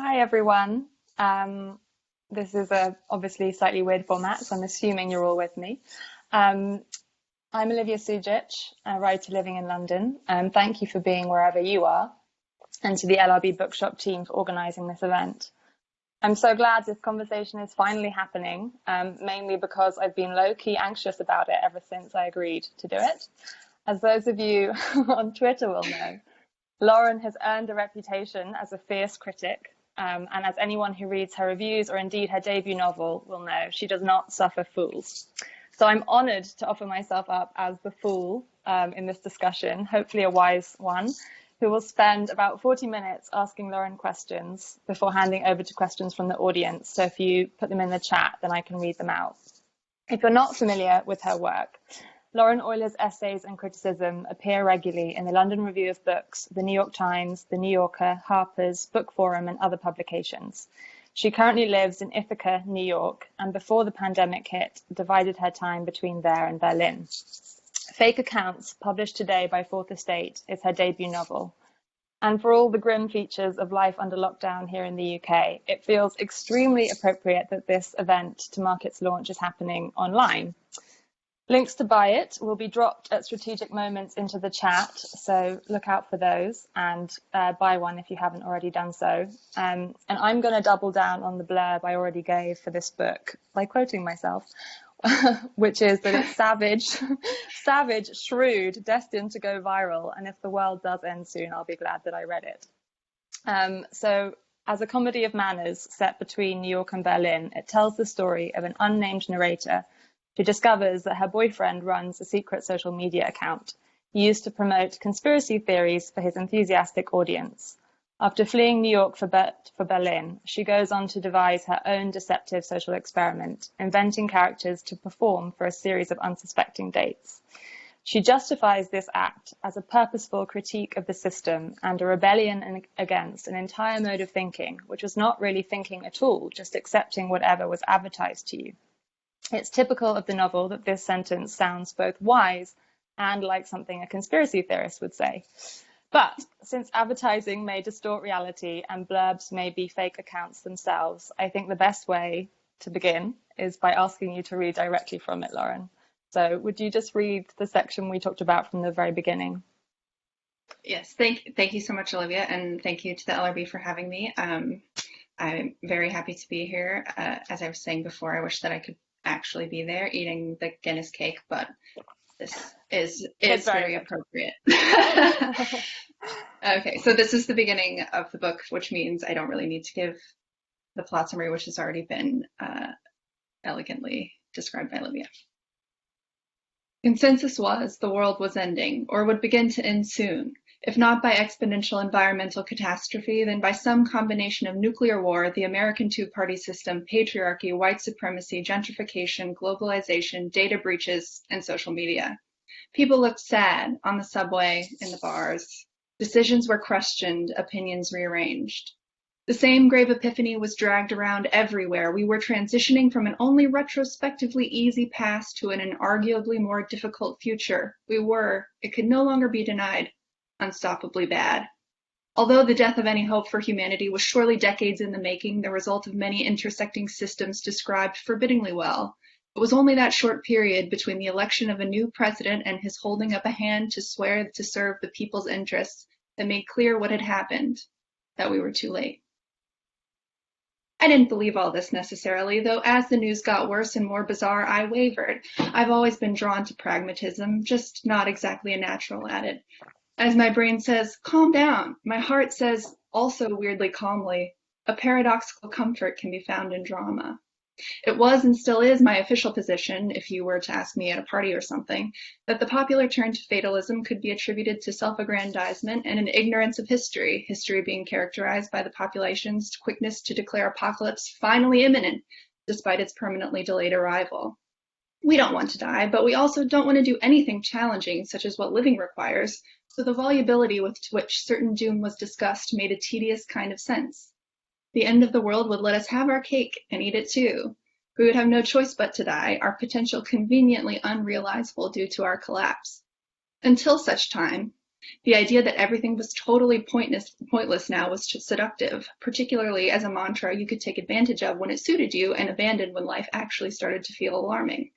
Hi everyone. Um, this is a obviously slightly weird format, so I'm assuming you're all with me. Um, I'm Olivia Sudjic, a writer living in London. Thank you for being wherever you are, and to the LRB Bookshop team for organising this event. I'm so glad this conversation is finally happening, mainly because I've been low-key anxious about it ever since I agreed to do it. As those of you on Twitter will know, Lauren has earned a reputation as a fierce critic, and as anyone who reads her reviews or indeed her debut novel will know, she does not suffer fools. So I'm honoured to offer myself up as the fool in this discussion, hopefully a wise one, who will spend about 40 minutes asking Lauren questions before handing over to questions from the audience. So if you put them in the chat, then I can read them out. If you're not familiar with her work, Lauren Oyler's essays and criticism appear regularly in the London Review of Books, the New York Times, the New Yorker, Harper's, Book Forum, and other publications. She currently lives in Ithaca, New York, and before the pandemic hit, divided her time between there and Berlin. Fake Accounts, published today by Fourth Estate, is her debut novel. And for all the grim features of life under lockdown here in the UK, it feels extremely appropriate that this event to mark its launch is happening online. Links to buy it will be dropped at strategic moments into the chat, so look out for those and buy one if you haven't already done so. And I'm going to double down on the blurb I already gave for this book by quoting myself, which is that it's savage, shrewd, destined to go viral, and if the world does end soon, I'll be glad that I read it. So as a comedy of manners set between New York and Berlin, it tells the story of an unnamed narrator who discovers that her boyfriend runs a secret social media account used to promote conspiracy theories for his enthusiastic audience. After fleeing New York for Berlin, she goes on to devise her own deceptive social experiment, inventing characters to perform for a series of unsuspecting dates. She justifies this act as a purposeful critique of the system and a rebellion against an entire mode of thinking, which was not really thinking at all, just accepting whatever was advertised to you. It's typical of the novel that this sentence sounds both wise and like something a conspiracy theorist would say. But since advertising may distort reality and blurbs may be fake accounts themselves, I think the best way to begin is by asking you to read directly from it, Lauren. So would you just read the section we talked about from the very beginning? Yes, thank you so much, Olivia, and thank you to the LRB for having me. I'm very happy to be here. As I was saying before, I wish that I could actually be there eating the Guinness cake, but this is very appropriate. Okay, so this is the beginning of the book, which means I don't really need to give the plot summary, which has already been elegantly described by Olivia. Consensus was the world was ending, or would begin to end soon. If not by exponential environmental catastrophe, then by some combination of nuclear war, the American two-party system, patriarchy, white supremacy, gentrification, globalization, data breaches, and social media. People looked sad on the subway, in the bars. Decisions were questioned, opinions rearranged. The same grave epiphany was dragged around everywhere. We were transitioning from an only retrospectively easy past to an inarguably more difficult future. We were, it could no longer be denied, unstoppably bad. Although the death of any hope for humanity was surely decades in the making, the result of many intersecting systems described forbiddingly well, it was only that short period between the election of a new president and his holding up a hand to swear to serve the people's interests that made clear what had happened, that we were too late. I didn't believe all this necessarily, though as the news got worse and more bizarre, I wavered. I've always been drawn to pragmatism, just not exactly a natural at it. As my brain says, calm down, my heart says, also weirdly calmly, a paradoxical comfort can be found in drama. It was and still is my official position, if you were to ask me at a party or something, that the popular turn to fatalism could be attributed to self-aggrandizement and an ignorance of history, history being characterized by the population's quickness to declare apocalypse finally imminent, despite its permanently delayed arrival. We don't want to die, but we also don't want to do anything challenging, such as what living requires, so the volubility with which certain doom was discussed made a tedious kind of sense. The end of the world would let us have our cake and eat it too. We would have no choice but to die, our potential conveniently unrealizable due to our collapse. Until such time, The idea that everything was totally pointless now was seductive, particularly as a mantra you could take advantage of when it suited you and abandon when life actually started to feel alarming.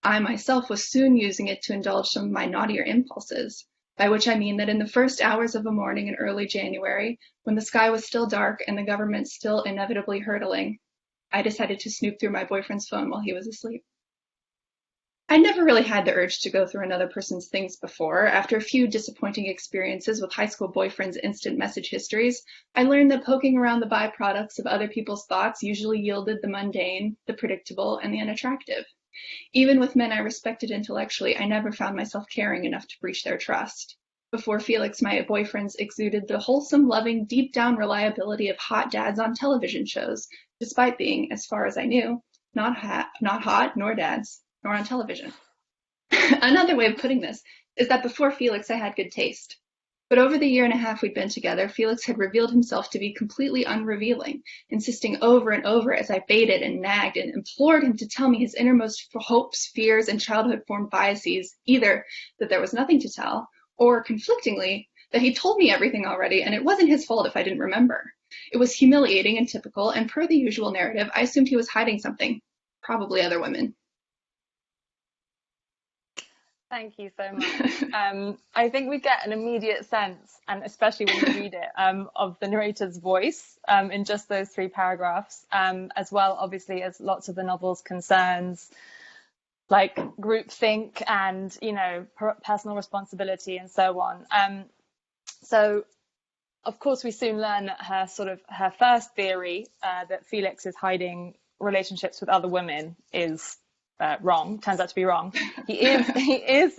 I myself was soon using it to indulge some of my naughtier impulses, by which I mean that in the first hours of a morning in early January, when the sky was still dark and the government still inevitably hurtling, I decided to snoop through my boyfriend's phone while he was asleep. I never really had the urge to go through another person's things before. After a few disappointing experiences with high school boyfriends' instant message histories, I learned that poking around the byproducts of other people's thoughts usually yielded the mundane, the predictable, and the unattractive. Even with men I respected intellectually, I never found myself caring enough to breach their trust. Before Felix, my boyfriends exuded the wholesome, loving, deep-down reliability of hot dads on television shows, despite being, as far as I knew, not hot, nor dads, nor on television. Another way of putting this is that before Felix, I had good taste. But over the year and a half we'd been together, Felix had revealed himself to be completely unrevealing, insisting over and over as I baited and nagged and implored him to tell me his innermost hopes, fears, and childhood-formed biases, either that there was nothing to tell, or, conflictingly, that he told me everything already and it wasn't his fault if I didn't remember. It was humiliating and typical, and per the usual narrative, I assumed he was hiding something, probably other women. Thank you so much. I think we get an immediate sense, and especially when you read it, of the narrator's voice in just those 3 paragraphs, as well, obviously, as lots of the novel's concerns, like groupthink and, you know, personal responsibility and so on. So, of course, we soon learn that her first theory, that Felix is hiding relationships with other women, is wrong. Turns out to be wrong. He is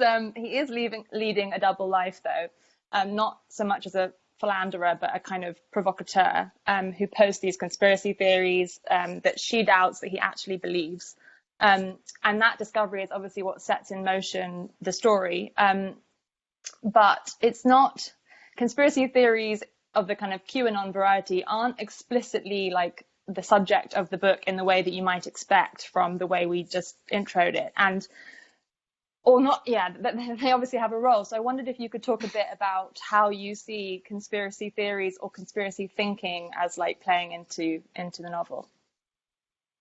leading a double life, though, not so much as a philanderer, but a kind of provocateur who posts these conspiracy theories that she doubts that he actually believes. And that discovery is obviously what sets in motion the story. But it's not, conspiracy theories of the kind of QAnon variety aren't explicitly like the subject of the book in the way that you might expect from the way we just introed it, they obviously have a role. So I wondered if you could talk a bit about how you see conspiracy theories or conspiracy thinking as like playing into the novel.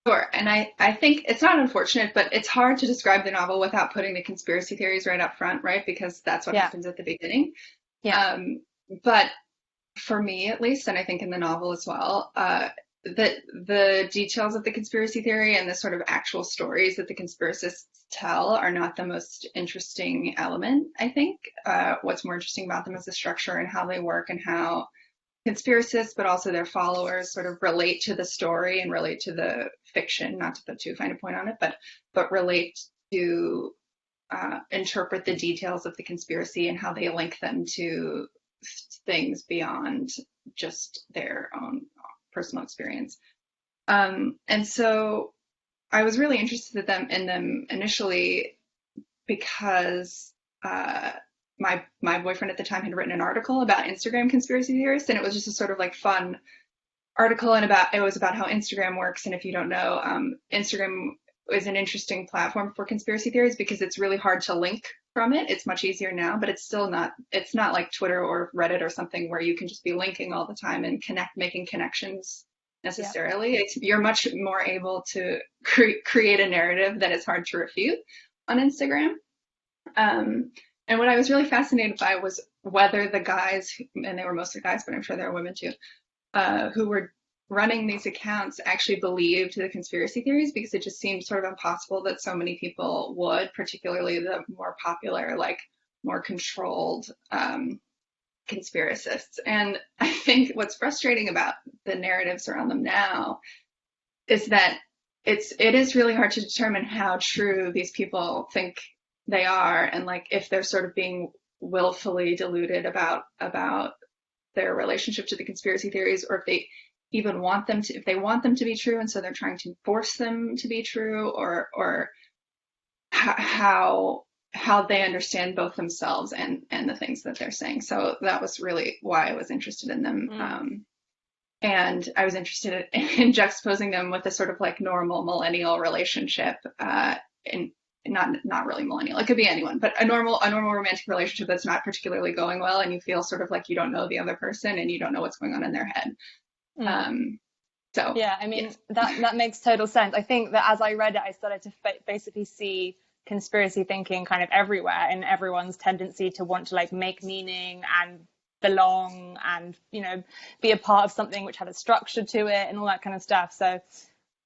Sure, and I think it's not unfortunate, but it's hard to describe the novel without putting the conspiracy theories right up front, right? Because that's what happens at the beginning. Yeah. But for me, at least, and I think in the novel as well, the details of the conspiracy theory and the sort of actual stories that the conspiracists tell are not the most interesting element, I think. What's more interesting about them is the structure and how they work and how conspiracists, but also their followers, sort of relate to the story and relate to the fiction, not to put too fine a point on it, but relate to interpret the details of the conspiracy and how they link them to things beyond just their own personal experience. And so I was really interested in them initially because my boyfriend at the time had written an article about Instagram conspiracy theorists, and it was just a sort of like fun article, and it was about how Instagram works. And if you don't know, Instagram is an interesting platform for conspiracy theories because it's really hard to link from it. It's much easier now, but it's not like Twitter or Reddit or something where you can just be linking all the time and making connections necessarily. Yeah. You're much more able to create a narrative that is hard to refute on Instagram. And what I was really fascinated by was whether the guys, and they were mostly guys, but I'm sure there were women too, who were running these accounts actually believed the conspiracy theories, because it just seemed sort of impossible that so many people would, particularly the more popular, like more controlled conspiracists. And I think what's frustrating about the narratives around them now is that it is really hard to determine how true these people think they are, and like if they're sort of being willfully deluded about their relationship to the conspiracy theories, or if they even want them to be true, and so they're trying to force them to be true, or how they understand both themselves and the things that they're saying. So that was really why I was interested in them. And I was interested in juxtaposing them with a sort of like normal millennial relationship not really millennial. It could be anyone, but a normal romantic relationship that's not particularly going well, and you feel sort of like you don't know the other person and you don't know what's going on in their head. So yeah, I mean, yes. that makes total sense. I think that as I read it, I started to basically see conspiracy thinking kind of everywhere, and everyone's tendency to want to like make meaning and belong and, you know, be a part of something which had a structure to it and all that kind of stuff. So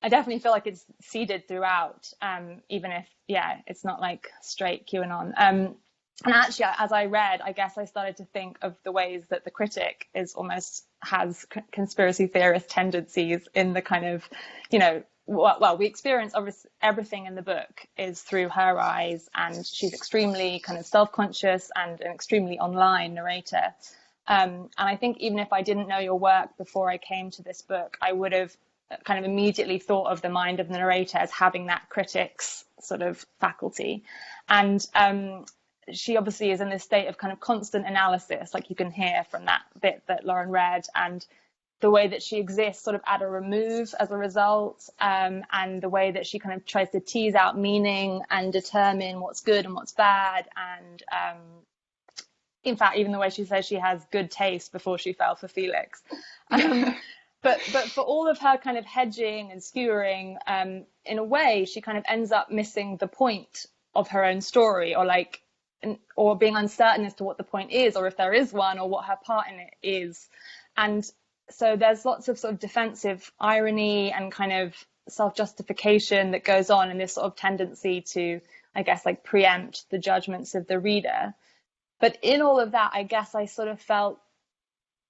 I definitely feel like it's seeded throughout, even if, yeah, it's not like straight QAnon. And actually, as I read, I guess I started to think of the ways that the critic has conspiracy theorist tendencies in the kind of, you know, well, we experience obviously everything in the book is through her eyes, and she's extremely kind of self-conscious and an extremely online narrator. And I think even if I didn't know your work before I came to this book, I would have kind of immediately thought of the mind of the narrator as having that critic's sort of faculty. And she obviously is in this state of kind of constant analysis, like you can hear from that bit that Lauren read, and the way that she exists sort of at a remove as a result, and the way that she kind of tries to tease out meaning and determine what's good and what's bad. And in fact, even the way she says she has good taste before she fell for Felix. But for all of her kind of hedging and skewering, in a way, she kind of ends up missing the point of her own story, or being uncertain as to what the point is, or if there is one, or what her part in it is. And so there's lots of sort of defensive irony and kind of self-justification that goes on in this sort of tendency to, I guess, like preempt the judgments of the reader. But in all of that, I guess I sort of felt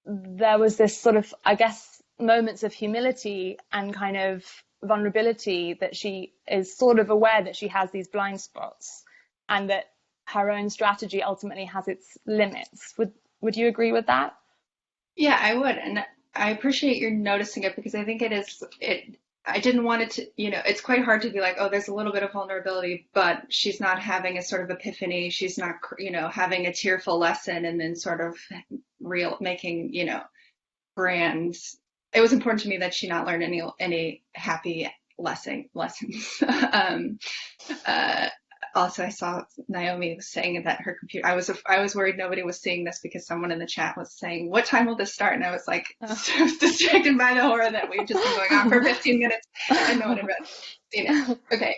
there was this sort of, I guess, moments of humility and kind of vulnerability, that she is sort of aware that she has these blind spots and that her own strategy ultimately has its limits. Would you agree with that? Yeah, I would. And I appreciate you noticing it, because I think I didn't want it to, it's quite hard to be like, oh, there's a little bit of vulnerability, but she's not having a sort of epiphany. She's not, having a tearful lesson and then sort of making, grand. It was important to me that she not learn any happy lessons. Also, I saw Naomi was saying that her computer, I was worried nobody was seeing this, because someone in the chat was saying, what time will this start? And I was like, so distracted by the horror that we've just been going on for 15 minutes and no one had seen it. Okay.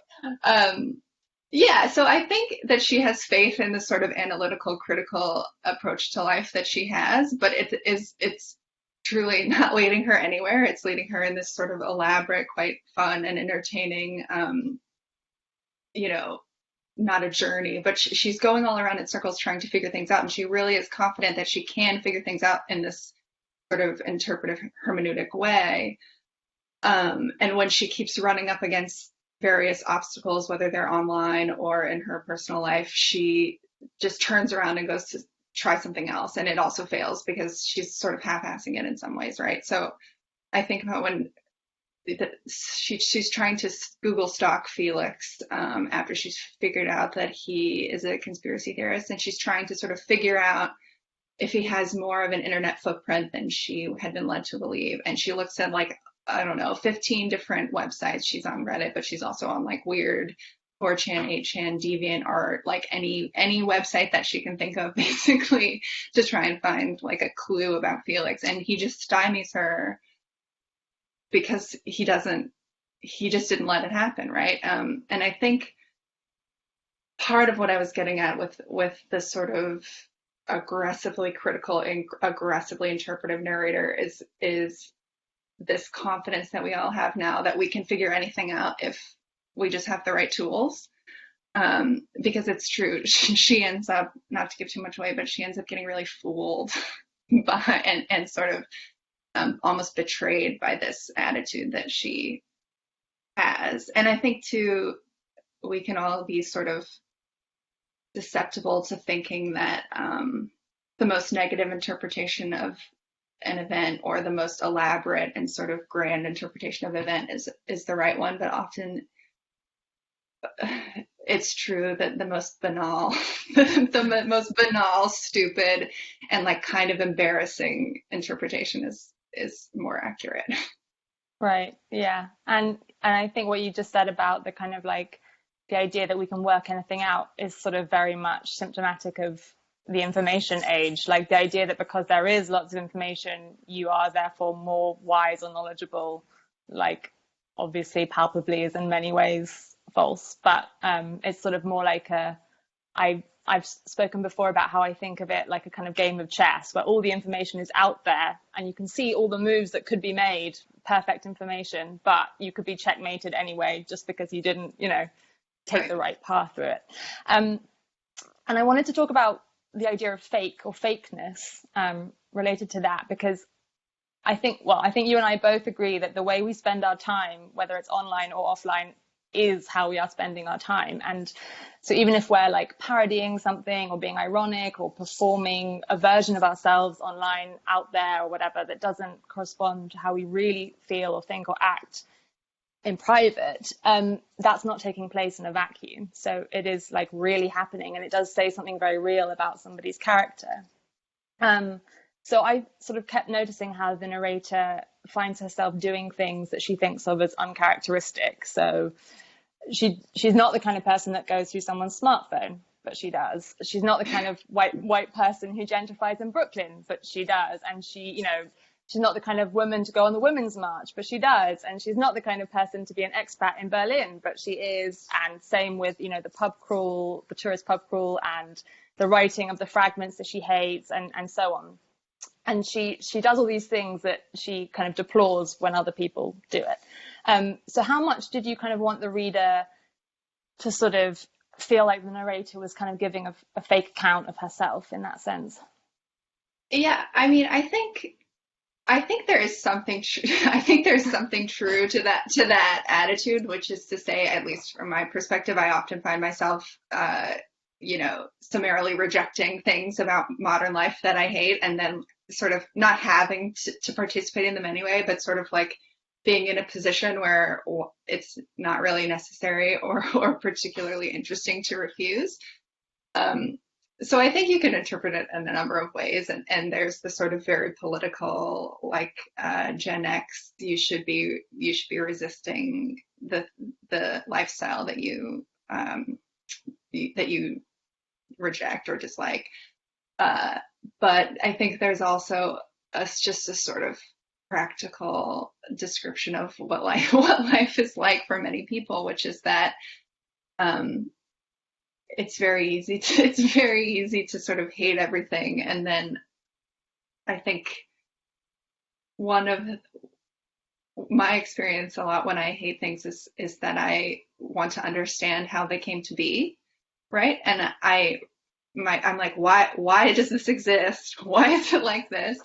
Yeah, so I think that she has faith in the sort of analytical, critical approach to life that she has, but it's truly not leading her anywhere. It's leading her in this sort of elaborate, quite fun and entertaining, not a journey, but she's going all around in circles trying to figure things out. And she really is confident that she can figure things out in this sort of interpretive hermeneutic way. And when she keeps running up against various obstacles, whether they're online or in her personal life, she just turns around and goes to try something else. And it also fails, because she's sort of half-assing it in some ways, right? So I think about when she's trying to Google stalk Felix after she's figured out that he is a conspiracy theorist, and she's trying to sort of figure out if he has more of an internet footprint than she had been led to believe. And she looks at 15 different websites. She's on Reddit, but she's also on weird 4chan, 8chan, DeviantArt, any website that she can think of, basically, to try and find a clue about Felix. And he just stymies her, because he just didn't let it happen, right? And I think part of what I was getting at with this sort of aggressively critical and aggressively interpretive narrator is this confidence that we all have now, that we can figure anything out if we just have the right tools. Because it's true, she ends up, not to give too much away, but she ends up getting really fooled by and sort of almost betrayed by this attitude that she has. And I think too, we can all be sort of susceptible to thinking that the most negative interpretation of an event, or the most elaborate and sort of grand interpretation of an event is the right one. But often it's true that the most banal, the most banal, stupid, and kind of embarrassing interpretation is more accurate. Right. Yeah. And I think what you just said about the kind of the idea that we can work anything out is sort of very much symptomatic of the information age. Like the idea that because there is lots of information, you are therefore more wise or knowledgeable, like obviously palpably is in many ways false. But it's sort of more like I've spoken before about how I think of it like a kind of game of chess where all the information is out there and you can see all the moves that could be made, perfect information, but you could be checkmated anyway just because you didn't, take the right path through it. And I wanted to talk about the idea of fake or fakeness related to that, because I think you and I both agree that the way we spend our time, whether it's online or offline, is how we are spending our time. And so even if we're like parodying something or being ironic or performing a version of ourselves online out there or whatever that doesn't correspond to how we really feel or think or act in private, that's not taking place in a vacuum. So it is like really happening, and it does say something very real about somebody's character. So I sort of kept noticing how the narrator finds herself doing things that she thinks of as uncharacteristic. So she's not the kind of person that goes through someone's smartphone, but she does. She's not the kind of white person who gentrifies in Brooklyn, but she does. And she's not the kind of woman to go on the Women's March, but she does. And she's not the kind of person to be an expat in Berlin, but she is. And same with, the pub crawl, the tourist pub crawl, and the writing of the fragments that she hates, and so on. And she does all these things that she kind of deplores when other people do it. So how much did you kind of want the reader to sort of feel like the narrator was kind of giving a fake account of herself in that sense? Yeah, I mean, I think there is something I think there's something true to that attitude, which is to say, at least from my perspective, I often find myself summarily rejecting things about modern life that I hate, and then sort of not having to participate in them anyway, but sort of like being in a position where it's not really necessary or particularly interesting to refuse. So I think you can interpret it in a number of ways, and there's the sort of very political, like Gen X, you should be resisting the lifestyle that you reject or dislike. But I think there's also just a sort of practical description of what life is like for many people, which is that it's very easy to sort of hate everything. And then I think one of my experience a lot when I hate things is that I want to understand how they came to be, right? And I'm like, why does this exist? Why is it like this?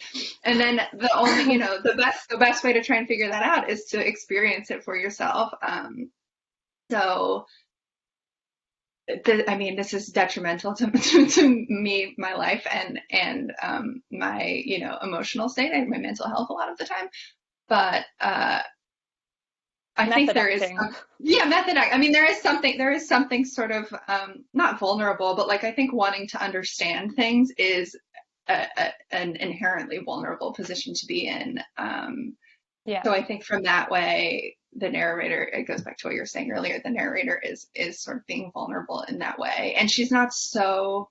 And then the only, the best way to try and figure that out is to experience it for yourself. This is detrimental to me, my life, and my, emotional state and my mental health a lot of the time. But I think there is, method act. I mean, there is something sort of not vulnerable, but like I think wanting to understand things is an inherently vulnerable position to be in. So I think from that way, the narrator, it goes back to what you were saying earlier, the narrator is sort of being vulnerable in that way, and she's not so,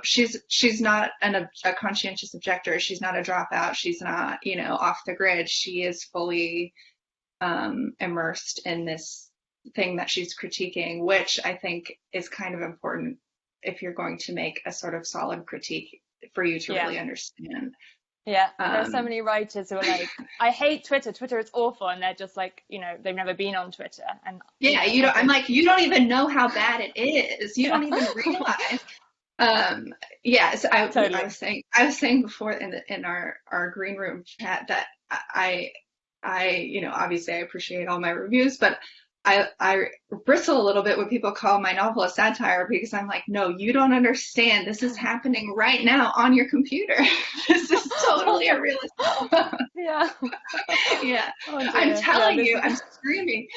she's not a conscientious objector. She's not a dropout. She's not, off the grid. She is fully immersed in this thing that she's critiquing, which I think is kind of important if you're going to make a sort of solid critique for you to really understand. Yeah, there's so many writers who are like, I hate Twitter. Twitter is awful, and they're just like, they've never been on Twitter. And I'm like, you don't even know how bad it is. You don't even realize. So I was saying before in our green room chat that I obviously I appreciate all my reviews, but I bristle a little bit when people call my novel a satire, because I'm like, no, you don't understand. This is happening right now on your computer. This is totally a real novel. Yeah. Yeah. Oh, I'm telling you, I'm screaming.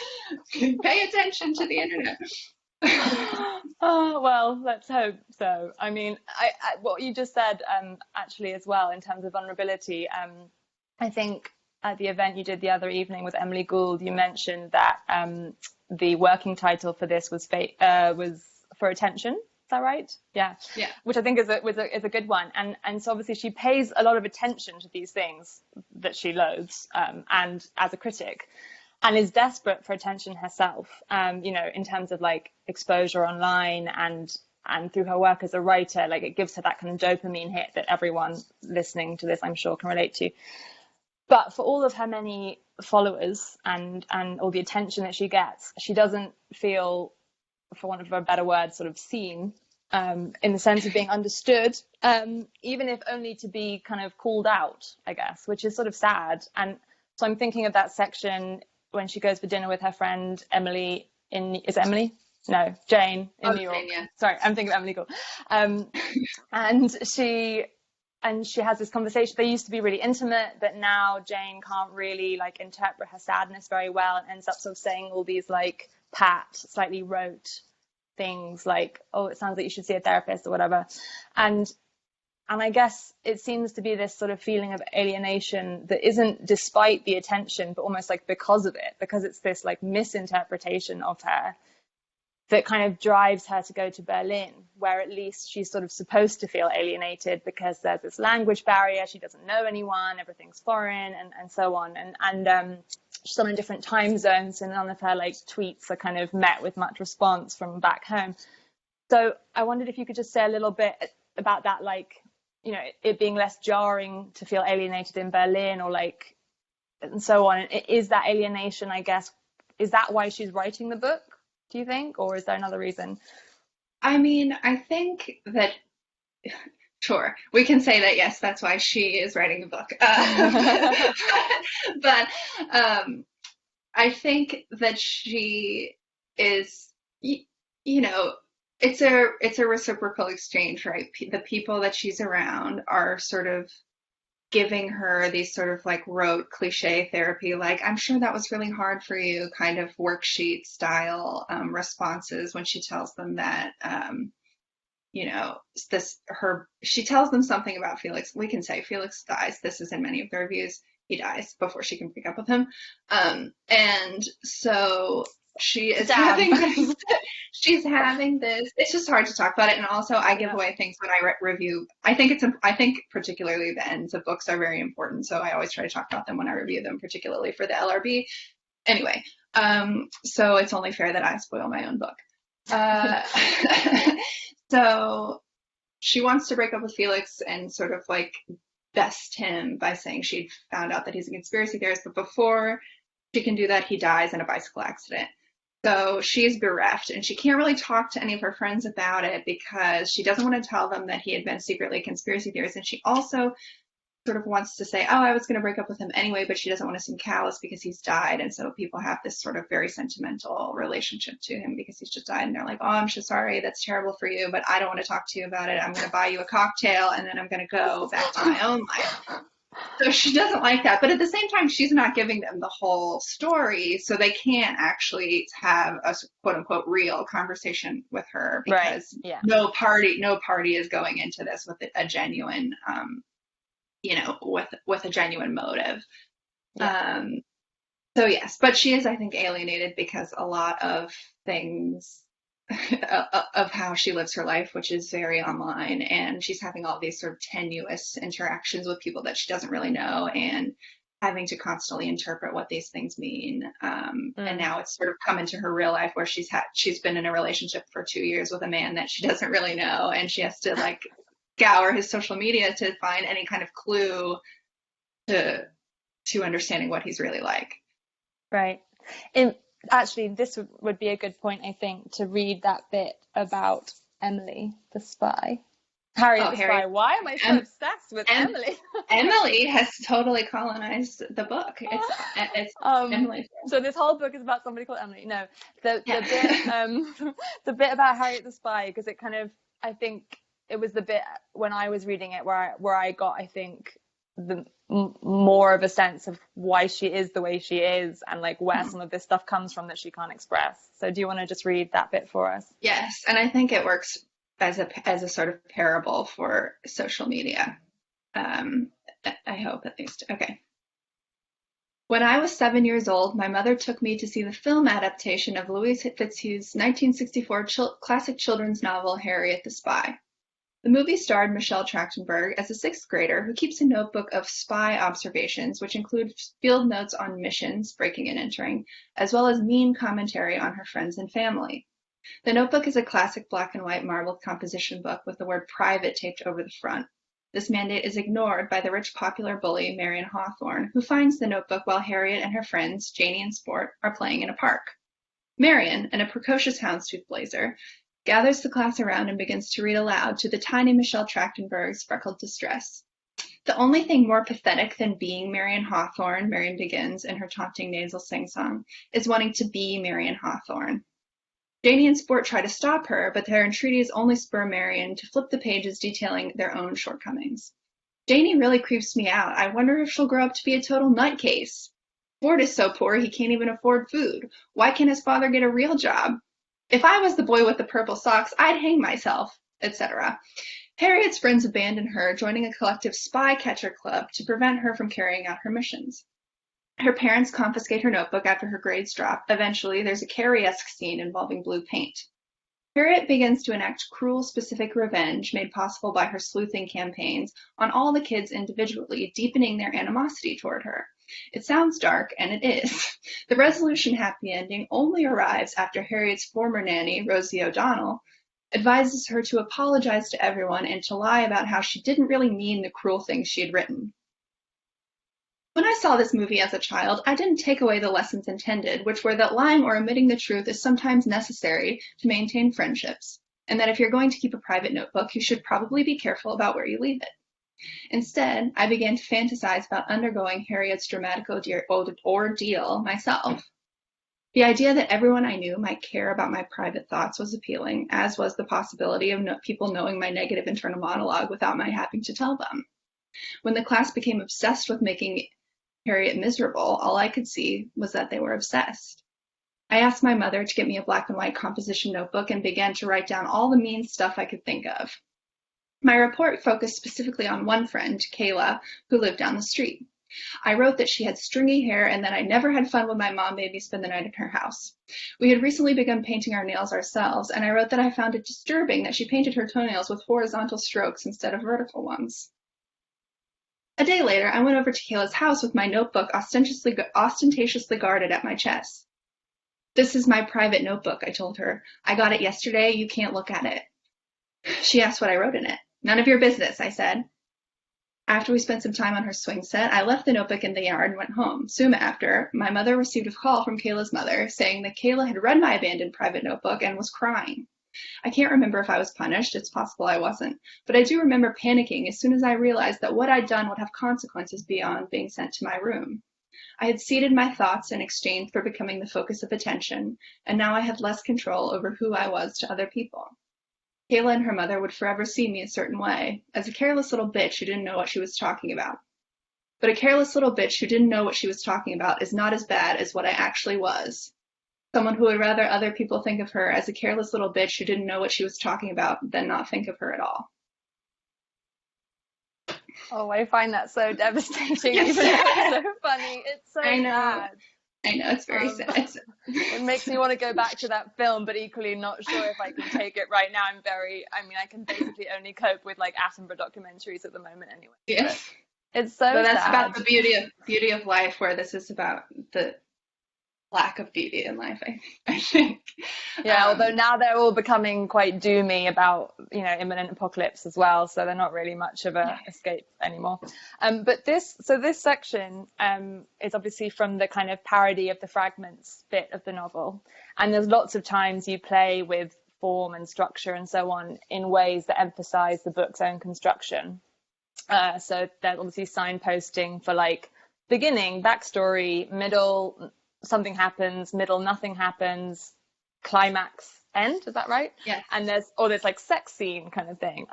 Pay attention to the internet. Oh, well, let's hope so. I mean, I what you just said actually as well in terms of vulnerability, I think at the event you did the other evening with Emily Gould, you mentioned that the working title for this was For Attention. Is that right? Yeah. Yeah. Which I think is a good one. And so obviously she pays a lot of attention to these things that she loathes, and as a critic, and is desperate for attention herself, in terms of like exposure online and through her work as a writer. Like, it gives her that kind of dopamine hit that everyone listening to this, I'm sure, can relate to. But for all of her many followers and all the attention that she gets, she doesn't feel, for want of a better word, sort of seen, in the sense of being understood, even if only to be kind of called out, I guess, which is sort of sad. And so I'm thinking of that section when she goes for dinner with her friend Emily is it Emily? No, Jane in New York. Jane, yeah. Sorry, I'm thinking of Emily Gould. And she has this conversation. They used to be really intimate, but now Jane can't really like interpret her sadness very well, and ends up sort of saying all these like pat, slightly rote things like, oh, it sounds like you should see a therapist or whatever. And I guess it seems to be this sort of feeling of alienation that isn't despite the attention, but almost like because of it, because it's this like misinterpretation of her that kind of drives her to go to Berlin, where at least she's sort of supposed to feel alienated because there's this language barrier, she doesn't know anyone, everything's foreign, and so on. And she's on a different time zone, so none of her like tweets are kind of met with much response from back home. So I wondered if you could just say a little bit about that, like, it being less jarring to feel alienated in Berlin, or like, and so on. Is that alienation, I guess, is that why she's writing the book, do you think, or is there another reason? I mean, I think that, sure, we can say that, yes, that's why she is writing the book. But I think that she is, it's a reciprocal exchange, right? The people that she's around are sort of giving her these sort of like rote cliche therapy, like, I'm sure that was really hard for you, kind of worksheet style responses when she tells them that, she tells them something about Felix. We can say Felix dies. This is in many of the reviews. He dies before she can break up with him. And so she is having this, it's just hard to talk about it. And also I give away things when I review. I think particularly the ends of books are very important. So I always try to talk about them when I review them, particularly for the LRB. Anyway, so it's only fair that I spoil my own book. So she wants to break up with Felix and sort of like best him by saying she'd found out that he's a conspiracy theorist, but before she can do that, he dies in a bicycle accident. So she's bereft, and she can't really talk to any of her friends about it because she doesn't want to tell them that he had been secretly a conspiracy theorist. And she also sort of wants to say, oh, I was going to break up with him anyway, but she doesn't want to seem callous because he's died. And so people have this sort of very sentimental relationship to him because he's just died. And they're like, oh, I'm so sorry. That's terrible for you, but I don't want to talk to you about it. I'm going to buy you a cocktail, and then I'm going to go back to my own life. So she doesn't like that. But at the same time, she's not giving them the whole story, so they can't actually have a quote unquote real conversation with her because no party is going into this with a genuine, with a genuine motive. Yeah. So yes, but she is, I think, alienated because a lot of things of how she lives her life, which is very online, and she's having all these sort of tenuous interactions with people that she doesn't really know, and having to constantly interpret what these things mean. And now it's sort of come into her real life where she's been in a relationship for 2 years with a man that she doesn't really know, and she has to like scour his social media to find any kind of clue to understanding what he's really like. Right. Actually, this would be a good point, I think, to read that bit about Emily, the spy. Harriet the Spy. Why am I so obsessed with Emily? Emily has totally colonized the book. It's Emily. So this whole book is about somebody called Emily. No, the bit the bit about Harriet the Spy, because it kind of, I think it was the bit when I was reading it where I got, I think, the more of a sense of why she is the way she is, and like where some of this stuff comes from that she can't express. So do you want to just read that bit for us? Yes, and I think it works as a sort of parable for social media. I hope, at least. Okay. When I was 7 years old, my mother took me to see the film adaptation of Louis Fitzhugh's 1964 classic children's novel, Harriet the Spy. The movie starred Michelle Trachtenberg as a sixth grader who keeps a notebook of spy observations, which include field notes on missions, breaking and entering, as well as mean commentary on her friends and family. The notebook is a classic black and white marbled composition book with the word private taped over the front. This mandate is ignored by the rich popular bully Marion Hawthorne, who finds the notebook while Harriet and her friends, Janie and Sport, are playing in a park. Marion, and a precocious houndstooth blazer, gathers the class around and begins to read aloud to the tiny Michelle Trachtenberg's freckled distress. The only thing more pathetic than being Marion Hawthorne, Marion begins in her taunting nasal sing-song, is wanting to be Marion Hawthorne. Janie and Sport try to stop her, but their entreaties only spur Marion to flip the pages detailing their own shortcomings. Janie really creeps me out. I wonder if she'll grow up to be a total nutcase. Sport is so poor he can't even afford food. Why can't his father get a real job? If I was the boy with the purple socks, I'd hang myself, etc. Harriet's friends abandon her, joining a collective spy catcher club to prevent her from carrying out her missions. Her parents confiscate her notebook after her grades drop. Eventually, there's a Carrie-esque scene involving blue paint. Harriet begins to enact cruel, specific revenge made possible by her sleuthing campaigns on all the kids individually, deepening their animosity toward her. It sounds dark, and it is. The resolution happy ending only arrives after Harriet's former nanny, Rosie O'Donnell, advises her to apologize to everyone and to lie about how she didn't really mean the cruel things she had written. When I saw this movie as a child, I didn't take away the lessons intended, which were that lying or omitting the truth is sometimes necessary to maintain friendships, and that if you're going to keep a private notebook, you should probably be careful about where you leave it. Instead, I began to fantasize about undergoing Harriet's dramatic ordeal myself. The idea that everyone I knew might care about my private thoughts was appealing, as was the possibility of people knowing my negative internal monologue without my having to tell them. When the class became obsessed with making Harriet miserable, all I could see was that they were obsessed. I asked my mother to get me a black and white composition notebook and began to write down all the mean stuff I could think of. My report focused specifically on one friend, Kayla, who lived down the street. I wrote that she had stringy hair and that I never had fun when my mom made me spend the night in her house. We had recently begun painting our nails ourselves, and I wrote that I found it disturbing that she painted her toenails with horizontal strokes instead of vertical ones. A day later, I went over to Kayla's house with my notebook ostentatiously guarded at my chest. "This is my private notebook," I told her. "I got it yesterday. You can't look at it." She asked what I wrote in it. "None of your business," I said. After we spent some time on her swing set, I left the notebook in the yard and went home. Soon after, my mother received a call from Kayla's mother saying that Kayla had read my abandoned private notebook and was crying. I can't remember if I was punished. It's possible I wasn't. But I do remember panicking as soon as I realized that what I'd done would have consequences beyond being sent to my room. I had ceded my thoughts in exchange for becoming the focus of attention, and now I had less control over who I was to other people. Kayla and her mother would forever see me a certain way, as a careless little bitch who didn't know what she was talking about. But a careless little bitch who didn't know what she was talking about is not as bad as what I actually was. Someone who would rather other people think of her as a careless little bitch who didn't know what she was talking about than not think of her at all. Oh, I find that so devastating, even though it's so funny. It's so sad. I know, it's very sad. It makes me want to go back to that film, but equally not sure if I can take it right now. I can basically only cope with like Attenborough documentaries at the moment anyway. Yes. It's so sad. That's about the beauty of life, where this is about the lack of beauty in life, I think. Yeah, although now they're all becoming quite doomy about, imminent apocalypse as well, so they're not really much of a escape anymore. But this section is obviously from the kind of parody of the fragments bit of the novel, and there's lots of times you play with form and structure and so on in ways that emphasize the book's own construction. So there's obviously signposting for like beginning, backstory, middle, something happens, middle, nothing happens, climax, end. Is that right? Yeah. And there's this like sex scene kind of thing,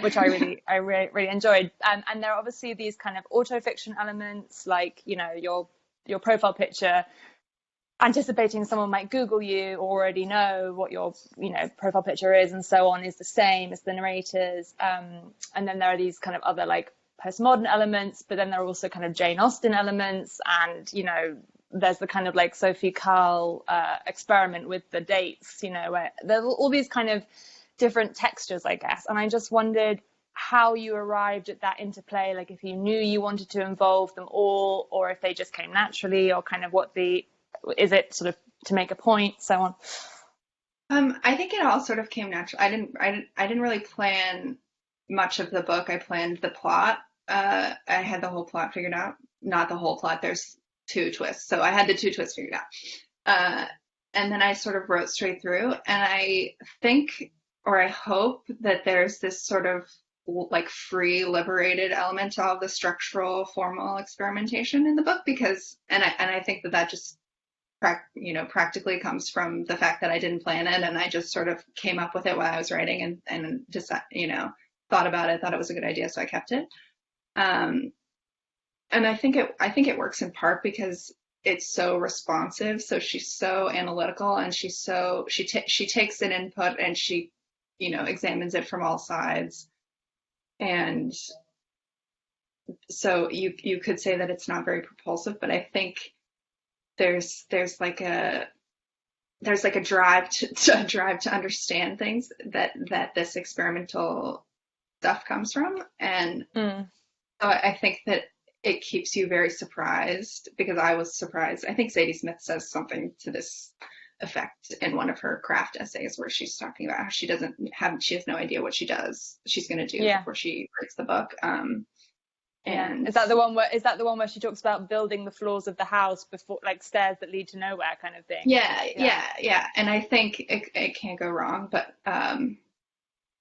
which I really enjoyed. And there are obviously these kind of autofiction elements, like your profile picture, anticipating someone might Google you or already know what your profile picture is and so on, is the same as the narrator's. And then there are these kind of other like postmodern elements, but then there are also kind of Jane Austen elements, and there's the kind of like Sophie Calle experiment with the dates, where there's all these kind of different textures, I guess. And I just wondered how you arrived at that interplay, like if you knew you wanted to involve them all, or if they just came naturally, or kind of is it sort of to make a point, so on. I think it all sort of came natural. I didn't really plan much of the book. I planned the plot. I had the whole plot figured out. Not the whole plot. There's 2 twists, so I had the 2 twists figured out. And then I sort of wrote straight through. And I think, or I hope, that there's this sort of like free, liberated element to all the structural, formal experimentation in the book, because, and I think that just practically comes from the fact that I didn't plan it, and I just sort of came up with it while I was writing, and just thought about it, thought it was a good idea, so I kept it. And I think it works in part because it's so responsive. So she's so analytical, and she takes an input, and she examines it from all sides. And so you could say that it's not very propulsive, but I think there's like a drive to understand things that this experimental stuff comes from. And so I think that it keeps you very surprised, because I was surprised. I think Zadie Smith says something to this effect in one of her craft essays, where she's talking about how she has no idea what she's going to do before she writes the book. And is that the one where she talks about building the floors of the house before, like stairs that lead to nowhere kind of thing? Yeah. And I think it can't go wrong, but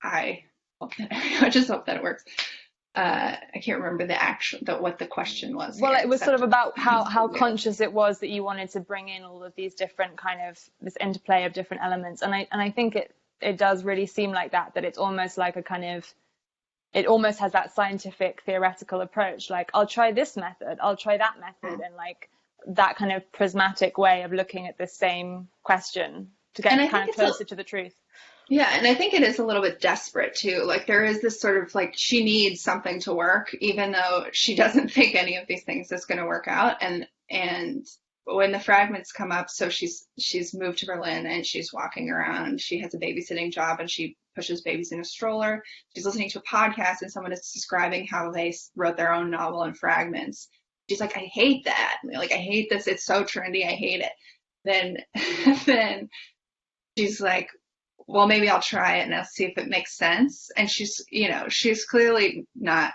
I just hope that it works. I can't remember what the question was. Well, it was sort of about how conscious it was that you wanted to bring in all of these different kind of this interplay of different elements, and I think it does really seem like that it's almost like a kind of, it almost has that scientific theoretical approach, like I'll try this method, I'll try that method, and like that kind of prismatic way of looking at this same question to get kind of closer to the truth. Yeah, and I think it is a little bit desperate too. Like there is this sort of like, she needs something to work, even though she doesn't think any of these things is going to work out. And when the fragments come up, so she's moved to Berlin, and she's walking around. She has a babysitting job, and she pushes babies in a stroller. She's listening to a podcast, and someone is describing how they wrote their own novel in fragments. She's like, I hate that. Like, I hate this. It's so trendy. I hate it. Then she's like, well, maybe I'll try it and I'll see if it makes sense. And she's clearly not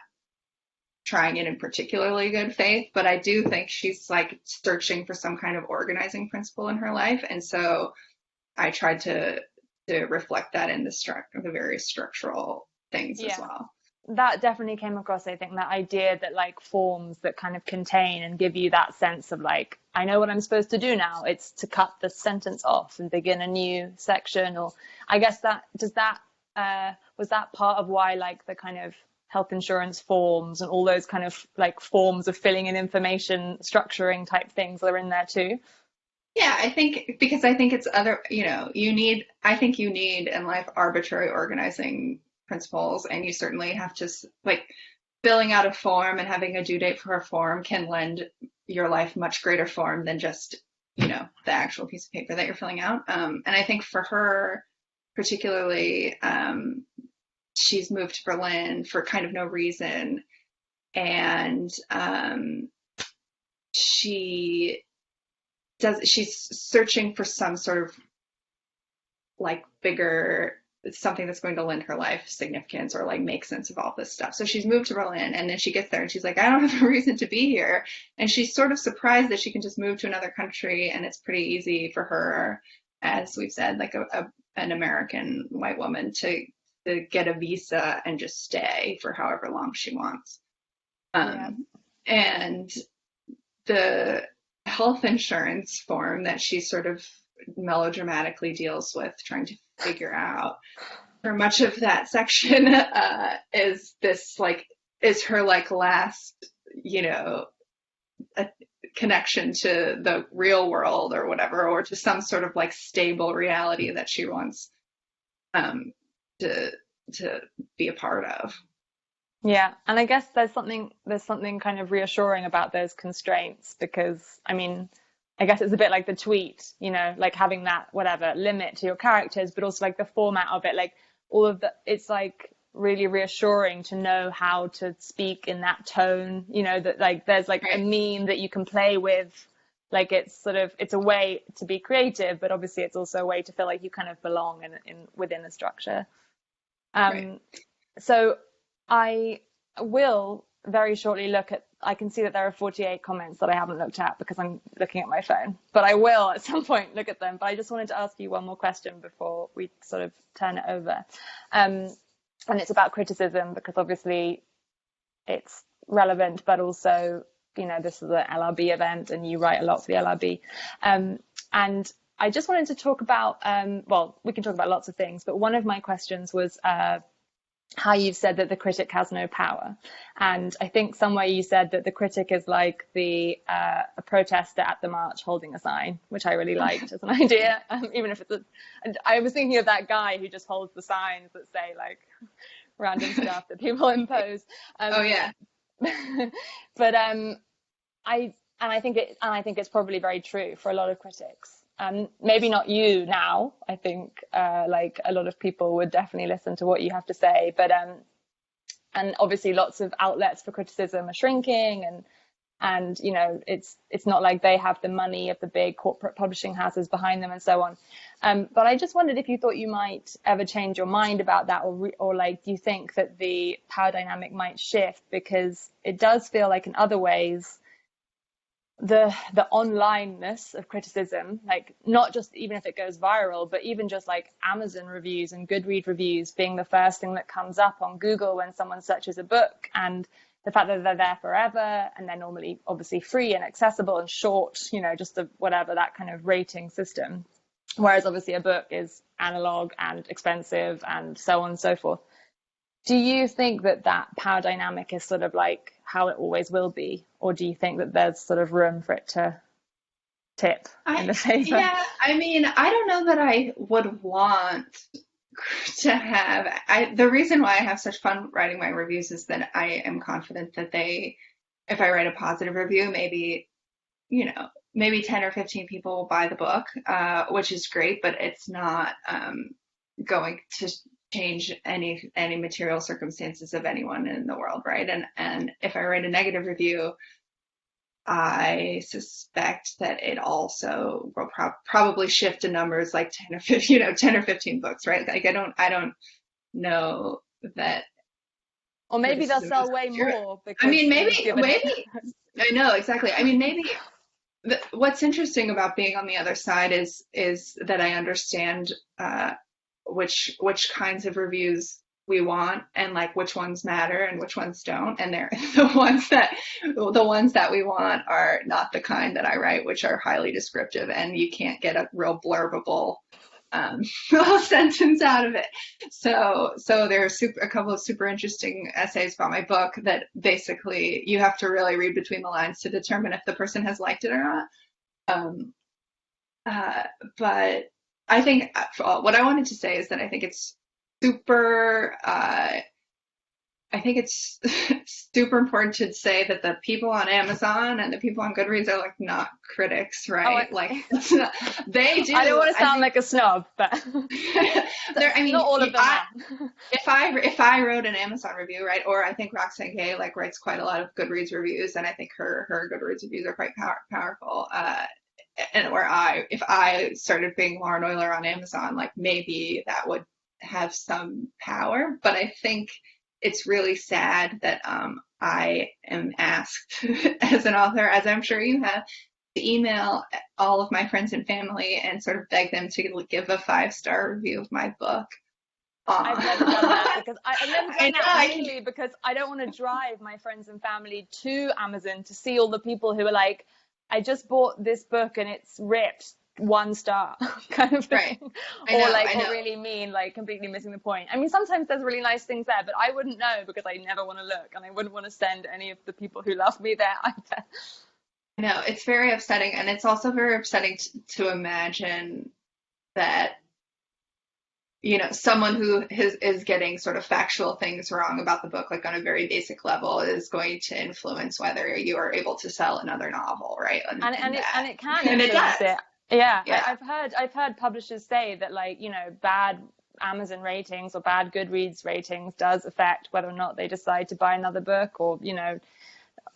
trying it in particularly good faith, but I do think she's like searching for some kind of organizing principle in her life. And so I tried to reflect that in the various structural things as well. That definitely came across, I think, that idea that like forms that kind of contain and give you that sense of like, I know what I'm supposed to do now. It's to cut the sentence off and begin a new section. Or I guess was that part of why like the kind of health insurance forms and all those kind of like forms of filling in information, structuring type things are in there too? Yeah, I think it's other, you need in life arbitrary organizing principles, and you certainly have to, like, filling out a form and having a due date for a form can lend your life much greater form than just, the actual piece of paper that you're filling out. And I think for her particularly, she's moved to Berlin for kind of no reason. And she's searching for some sort of like bigger, something that's going to lend her life significance or like make sense of all this stuff. So she's moved to Berlin, and then she gets there and she's like, I don't have a reason to be here. And she's sort of surprised that she can just move to another country, and it's pretty easy for her, as we've said, like an American white woman to get a visa and just stay for however long she wants. And the health insurance form that she sort of melodramatically deals with trying to figure out for much of that section is her like last, a connection to the real world or whatever, or to some sort of like stable reality that she wants to be a part of. Yeah, and I guess there's something kind of reassuring about those constraints because I mean, I guess it's a bit like the tweet, like having that whatever limit to your characters, but also like the format of it, like all of the it's like really reassuring to know how to speak in that tone, that like there's like a Right, meme that you can play with, like it's a way to be creative, but obviously it's also a way to feel like you kind of belong in within the structure. right. Um, so I will very shortly I can see that there are 48 comments that I haven't looked at because I'm looking at my phone, but I will at some point look at them. But I just wanted to ask you one more question before we sort of turn it over. Um, and it's about criticism because obviously it's relevant, but also, this is an LRB event and you write a lot for the LRB. And I just wanted to talk about, well, we can talk about lots of things, but one of my questions was, how you've said that the critic has no power. And I think somewhere you said that the critic is like a protester at the march holding a sign, which I really liked as an idea, even if I was thinking of that guy who just holds the signs that say like random stuff that people impose. Oh yeah. But I think it's probably very true for a lot of critics. Maybe not you now. I think like a lot of people would definitely listen to what you have to say, but and obviously lots of outlets for criticism are shrinking, and it's not like they have the money of the big corporate publishing houses behind them and so on. But I just wondered if you thought you might ever change your mind about that, or like, do you think that the power dynamic might shift? Because it does feel like in other ways the onlineness of criticism, like not just even if it goes viral, but even just like Amazon reviews and Goodread reviews being the first thing that comes up on Google when someone searches a book, and the fact that they're there forever and they're normally obviously free and accessible and short, just whatever, that kind of rating system. Whereas obviously a book is analog and expensive and so on and so forth. Do you think that power dynamic is sort of like how it always will be? Or do you think that there's sort of room for it to tip in the favor? Yeah, I mean, I don't know that I would want to have, the reason why I have such fun writing my reviews is that I am confident that if I write a positive review, maybe 10 or 15 people will buy the book, which is great, but it's not going to change any material circumstances of anyone in the world, right? And if I write a negative review, I suspect that it also will probably shift to numbers like 10 or 15, 10 or 15 books, right? Like I don't know that. Or maybe they'll sell way more because I mean, maybe I know exactly. I mean, maybe what's interesting about being on the other side is that I understand which kinds of reviews we want and like which ones matter and which ones don't, and they're the ones that we want are not the kind that I write, which are highly descriptive and you can't get a real blurbable sentence out of it. So there are a couple of super interesting essays about my book that basically you have to really read between the lines to determine if the person has liked it or not. But I think what I wanted to say is that I think it's super super important to say that the people on Amazon and the people on Goodreads are like not critics, right? They do. I don't want to sound like a snob, but I mean, not all of them are. If I wrote an Amazon review, right, or I think Roxane Gay like writes quite a lot of Goodreads reviews, and I think her Goodreads reviews are quite powerful. If I started being Lauren Oyler on Amazon, like maybe that would have some power, but I think it's really sad that I am asked as an author, as I'm sure you have, to email all of my friends and family and sort of beg them to give a 5-star review of my book. I've never done that mainly because I don't want to drive my friends and family to Amazon to see all the people who are like, I just bought this book and it's ripped 1 star kind of thing. Right. Or really mean, like completely missing the point. I mean, sometimes there's really nice things there, but I wouldn't know because I never want to look, and I wouldn't want to send any of the people who love me there either. No, it's very upsetting, and it's also very upsetting to imagine that someone who is getting sort of factual things wrong about the book, like on a very basic level, is going to influence whether you are able to sell another novel, right? And it can and it influence does. it. Yeah, Yeah. I've heard publishers say that, like, bad Amazon ratings or bad Goodreads ratings does affect whether or not they decide to buy another book, or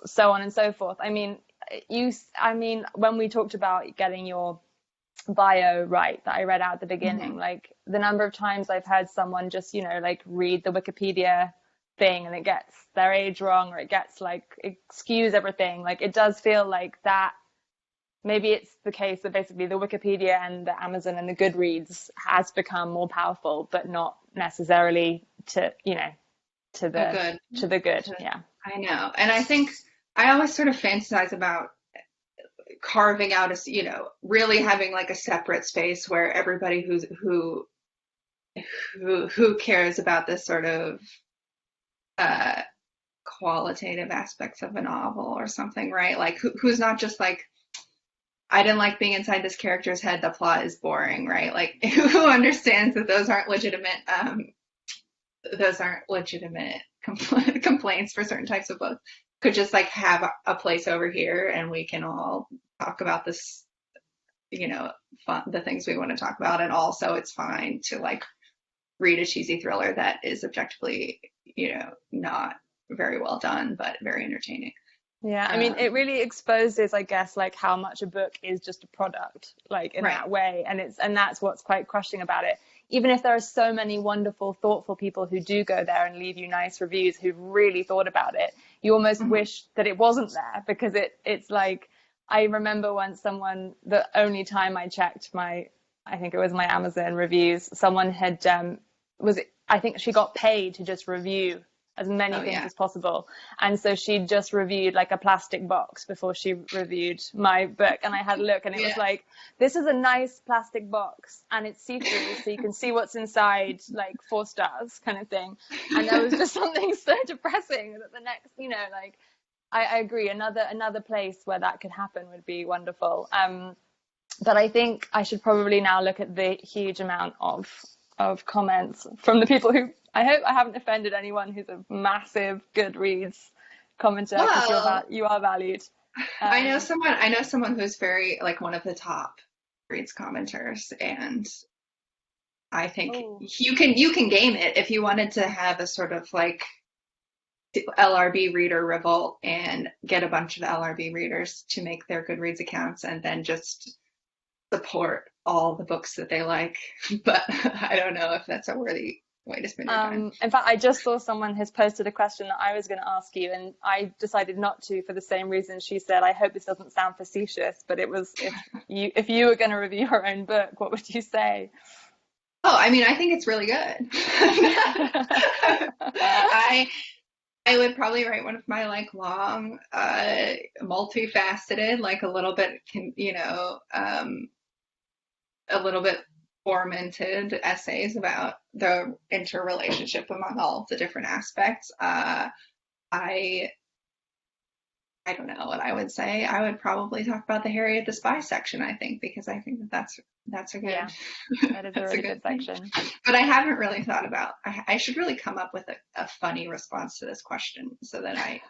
so on and so forth. I mean, when we talked about getting your bio right that I read out at the beginning, Mm-hmm. like the number of times I've heard someone just like read the Wikipedia thing and it gets their age wrong, or it gets like it skews everything. Like, it does feel like that maybe it's the case that basically the Wikipedia and the Amazon and the Goodreads has become more powerful, but not necessarily to Good. the good. Yeah. I know. And I think I always sort of fantasize about carving out really having like a separate space where everybody who cares about this sort of uh qualitative aspects of a novel or something, right? Like who's not just like, I didn't like being inside this character's head, the plot is boring, right? Like who understands that those aren't legitimate complaints for certain types of books, could just like have a place over here and we can all talk about this, the things we want to talk about. And also it's fine to like read a cheesy thriller that is objectively, not very well done, but very entertaining. Yeah, I mean, it really exposes, I guess, like how much a book is just a product, like in Right. that way. And that's what's quite crushing about it. Even if there are so many wonderful, thoughtful people who do go there and leave you nice reviews, who've really thought about it, you almost Mm-hmm. wish that it wasn't there, because it's like, I remember once the only time I checked I think it was my Amazon reviews, someone had, I think she got paid to just review as many things as possible. And so she just reviewed like a plastic box before she reviewed my book. And I had a look and it was like, this is a nice plastic box and it's see-through, so you can see what's inside, like 4 stars kind of thing. And there was just something so depressing that the next, like, I agree. Another place where that could happen would be wonderful. But I think I should probably now look at the huge amount of comments from the people who, I hope I haven't offended anyone who's a massive Goodreads commenter, because you are valued. I know someone who's very, like, one of the top Goodreads commenters, and I think you can game it if you wanted to have a sort of like LRB reader revolt and get a bunch of LRB readers to make their Goodreads accounts and then just support all the books that they like. But I don't know if that's a worthy way to spend your time. In fact, I just saw someone has posted a question that I was going to ask you, and I decided not to for the same reason she said. I hope this doesn't sound facetious, but it was, if you were going to review your own book, what would you say? Oh, I mean, I think it's really good. I would probably write one of my like long, multifaceted, like a little bit, a little bit tormented essays about the interrelationship among all of the different aspects. I don't know what I would say. I would probably talk about the Harriet the Spy section, I think, because I think that's a good, that is a really good section. But I haven't really thought about, I should really come up with a funny response to this question so that I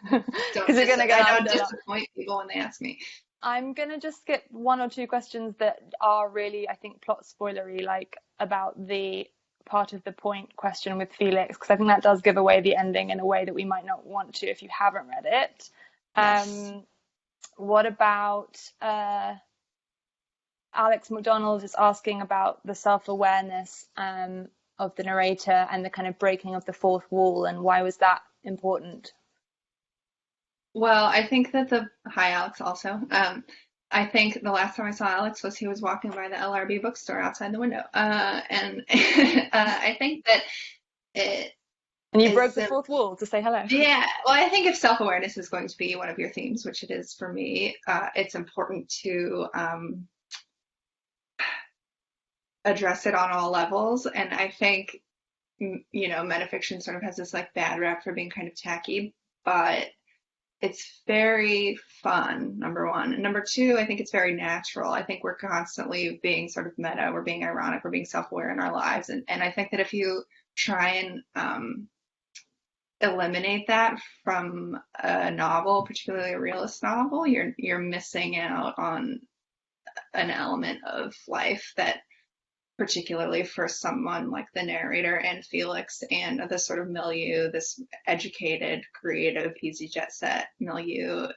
don't disappoint people when they ask me. I'm going to just skip 1 or 2 questions that are really, I think, plot spoilery, like about the part of the point question with Felix, because I think that does give away the ending in a way that we might not want to if you haven't read it. Yes. What about Alex McDonald is asking about the self-awareness of the narrator and the kind of breaking of the fourth wall, and why was that important? Well, I think that hi Alex also. I think the last time I saw Alex was he was walking by the LRB bookstore outside the window. And I think that it. And you broke the fourth wall to say hello. Yeah. Well, I think if self-awareness is going to be one of your themes, which it is for me, it's important to address it on all levels. And I think, metafiction sort of has this like bad rap for being kind of tacky, but it's very fun, number one. And number two, I think it's very natural. I think we're constantly being sort of meta, we're being ironic, we're being self-aware in our lives. And I think that if you try and eliminate that from a novel, particularly a realist novel, you're missing out on an element of life that, particularly for someone like the narrator and Felix and this sort of milieu, this educated, creative, easy jet set milieu,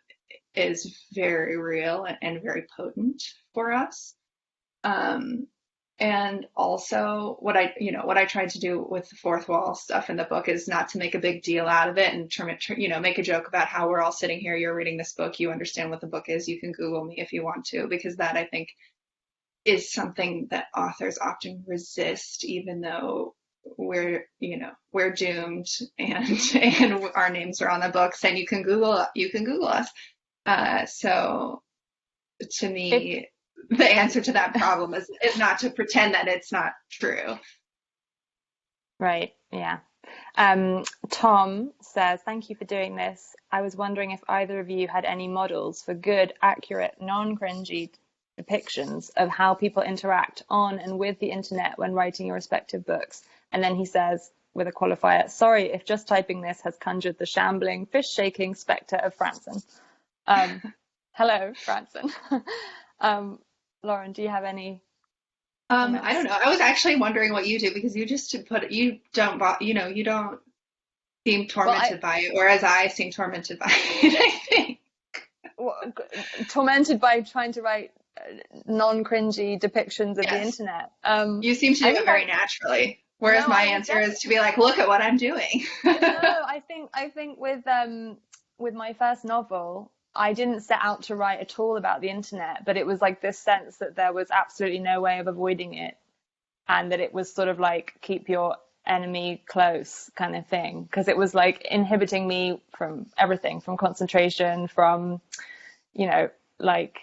is very real and very potent for us. And also what I tried to do with the fourth wall stuff in the book is not to make a big deal out of it and make a joke about how we're all sitting here, you're reading this book, you understand what the book is, you can Google me if you want to, because that, I think, is something that authors often resist, even though we're doomed and our names are on the books and you can Google us. So to me, the answer to that problem is not to pretend that it's not true. Right. Yeah. Tom says, thank you for doing this. I was wondering if either of you had any models for good, accurate, non-cringy depictions of how people interact on and with the internet when writing your respective books. And then he says, with a qualifier, sorry if just typing this has conjured the shambling, fish-shaking spectre of Franson. Hello, Franson. Lauren, do you have any comments? I don't know. I was actually wondering what you do, because you don't seem tormented by it, whereas I seem tormented by it, I think. Well, tormented by trying to write non-cringy depictions of the internet. You seem to do it very naturally, whereas my answer is to be like, look at what I'm doing. No, I think with my first novel, I didn't set out to write at all about the internet, but it was like this sense that there was absolutely no way of avoiding it, and that it was sort of like keep your enemy close kind of thing, because it was like inhibiting me from everything, from concentration, from, like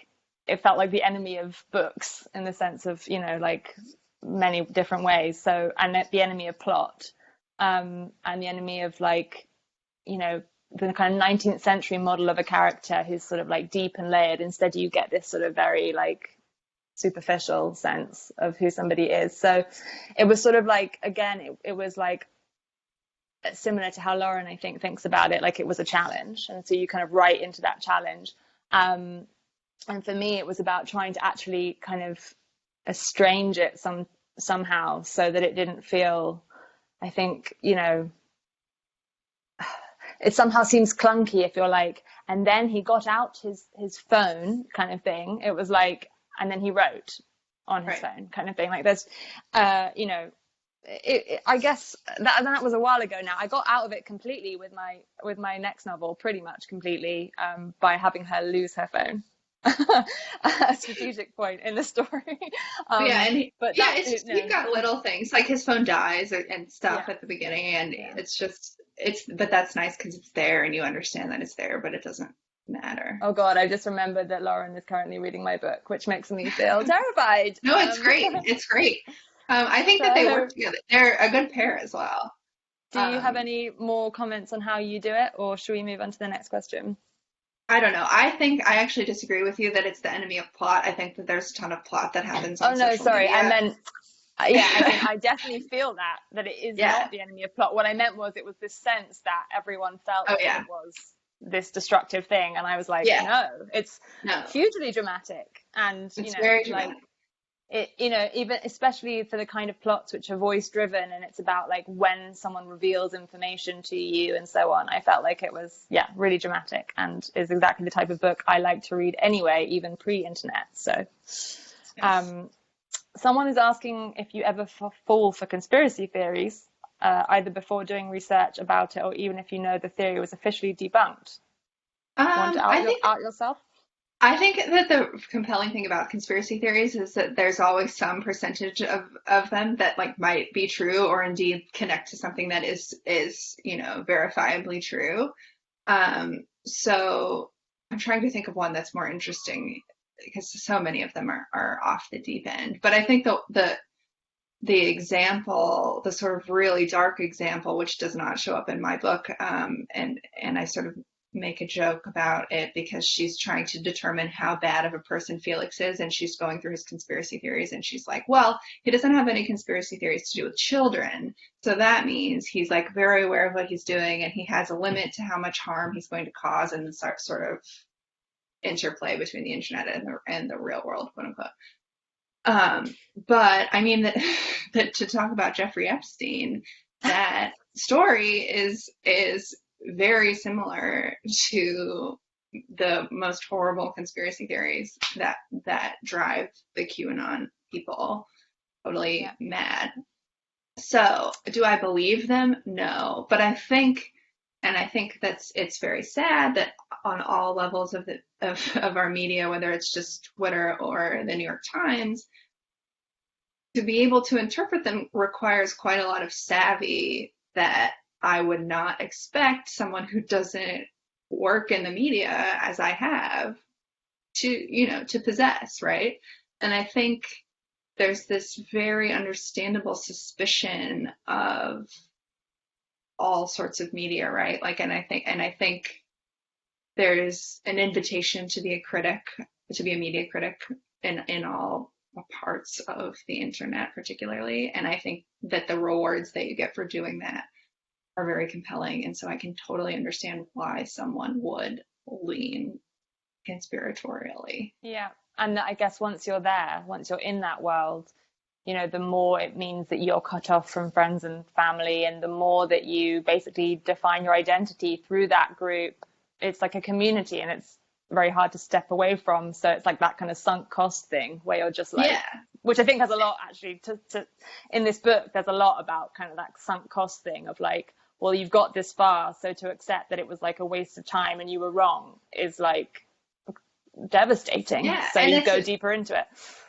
it felt like the enemy of books in the sense of, like many different ways. So, and the enemy of plot, and the enemy of like, the kind of 19th century model of a character who's sort of like deep and layered. Instead, you get this sort of very like superficial sense of who somebody is. So it was sort of like, again, it was like similar to how Lauren, I think, thinks about it. Like it was a challenge. And so you kind of write into that challenge. And for me, it was about trying to actually kind of estrange it somehow so that it didn't feel, I think, it somehow seems clunky if you're like, and then he got out his phone kind of thing. It was like, and then he wrote on his phone kind of thing. Like there's, I guess that was a while ago now. I got out of it completely with my next novel, pretty much completely, by having her lose her phone. A strategic point in the story. You've got little things like his phone dies and stuff at the beginning, and but that's nice because it's there and you understand that it's there, but it doesn't matter. Oh God, I just remembered that Lauren is currently reading my book, which makes me feel terrified. No, it's great. It's great. I think that they work together. They're a good pair as well. Do you have any more comments on how you do it, or should we move on to the next question? I don't know. I think I actually disagree with you that it's the enemy of plot. I think that there's a ton of plot that happens on social media. I meant, I definitely feel that it is not the enemy of plot. What I meant was it was this sense that everyone felt it was this destructive thing. And I was like, no, it's hugely dramatic. And, it's very dramatic. It, even especially for the kind of plots which are voice driven and it's about like when someone reveals information to you and so on, I felt like it was really dramatic and is exactly the type of book I like to read anyway, even pre-internet. So someone is asking if you ever fall for conspiracy theories, either before doing research about it or even if you know the theory was officially debunked. Want to out yourself? I think that the compelling thing about conspiracy theories is that there's always some percentage of them that like might be true or indeed connect to something that is verifiably true. So I'm trying to think of one that's more interesting because so many of them are off the deep end. But I think the example, the sort of really dark example, which does not show up in my book, and I sort of make a joke about it because she's trying to determine how bad of a person Felix is, and she's going through his conspiracy theories, and she's like, well, he doesn't have any conspiracy theories to do with children, so that means he's like very aware of what he's doing, and he has a limit to how much harm he's going to cause, and sort of interplay between the internet and the real world, quote unquote. But I mean that to talk about Jeffrey Epstein, that story is very similar to the most horrible conspiracy theories that drive the QAnon people totally mad. So do I believe them? No, but I think it's very sad that on all levels of our media, whether it's just Twitter or the New York Times, to be able to interpret them requires quite a lot of savvy that I would not expect someone who doesn't work in the media as I have to possess, right? And I think there's this very understandable suspicion of all sorts of media, right? Like, and I think there's an invitation to be a media critic in all parts of the internet particularly. And I think that the rewards that you get for doing that are very compelling. And so I can totally understand why someone would lean conspiratorially. Yeah. And I guess once you're in that world, the more it means that you're cut off from friends and family, and the more that you basically define your identity through that group. It's like a community, and it's very hard to step away from. So it's like that kind of sunk cost thing where you're just like, which I think has a lot actually to in this book. There's a lot about kind of that sunk cost thing of like, well, you've got this far, so to accept that it was like a waste of time and you were wrong is like devastating. Yeah, so you go deeper into it.